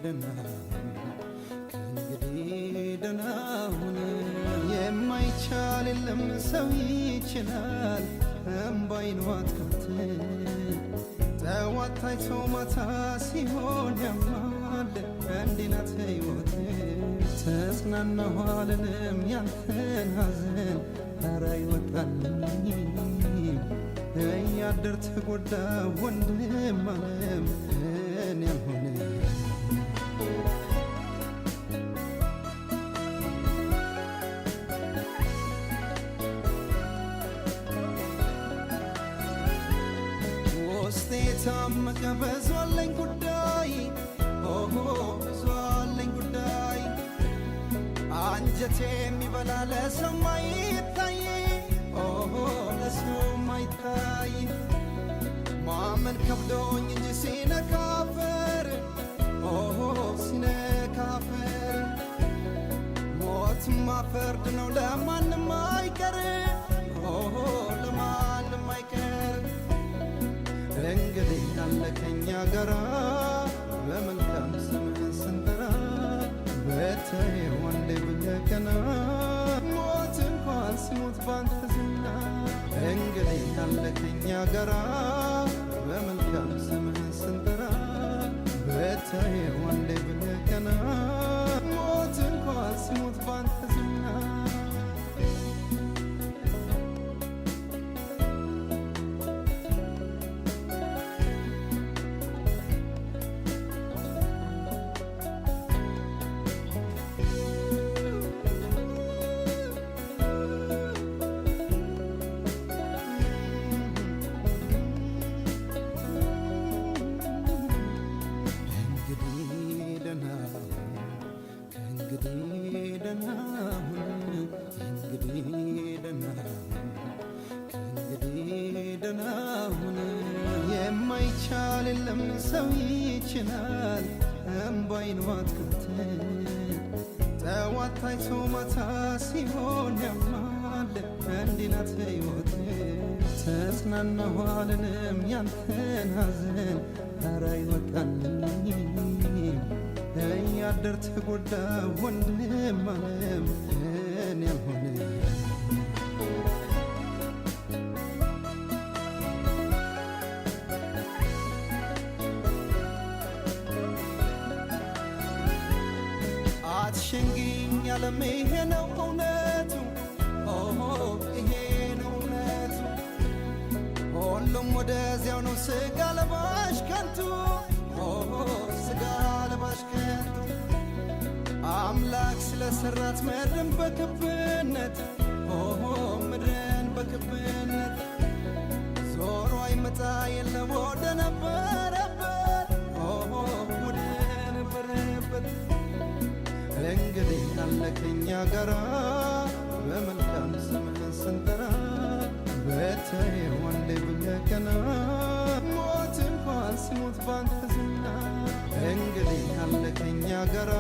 ደህና ከእንግዲህ ደህና ሁን። የማይቻል የለም ሰው ይችላል እምባይን ዋጥቶት ጠዋት ታይቶ ማታ ሲሆን ያማል እንዲህ ናት ሕይወት። ተጽናናሁ አልልም ያንተን ሐዘን ኧረ አይወጣልኝ እያደር ተጎዳ ወንድም ዓለም እኔ አልሆነ ውስጤ ታመቀ ብዙ አለኝ ጉዳይ ብዙ አለኝ ጉዳይ አንጀቴ የሚበላ ለሰው ማይታይ ለሰው ማይታይ ማመን ከብዶኝ እንጂ ሲነካፈር ሲነካፈር ሞትማ ፍርድ ነው ለማንም አይቀር ለማንም አይቀር። እንግዲህ ያለ ከኛ ጋራ በመልካም ስምህን ስንጠራ በታየው አንዴ በየቀና ሞት እንኳን ሲሞት ባንተ ዝና። እንግዲህ ያለ ከኛ ጋራ በመልካም ስምህን ስንጠራ በታየው አንዴ በየቀና ሞት እንኳን ሲሞት ባንተ ዝና። የማይቻል የለም ሰው ይችላል እምባይን ዋጥቶት ጠዋት ታይቶ ማታ ሲሆን ያማል እንዲህ ናት ሕይወት። ተጽናናሁ አልልም ያንተን ሐዘን ኧረ አይወጣልኝ እያደር ተጎዳ ወንድም ዓለም እኔ አልሆነ አትሸንግኝ ዓለም ይሄ ነው እውነቱ ይሄ ነው እውነቱ። ሁሉም ወደዚያው ነው ሥጋ ለባሽ ከንቱ ሥጋ ለባሽ ከንቱ። አምላክ ስለሠራት ምድርን በክብነት ምድርን በክብነት ዞሮ አይመጣ የለ ወደ ነበረበት ወደ ነበረበት። እንግዲህ ያለ ከኛ ጋራ በመልካም ስምህን ስንጠራ በታየው አንዴ በየቀና ሞት እንኳን ሲሞት ባንተ ዝና። እንግዲህ ያለ ከኛ ጋራ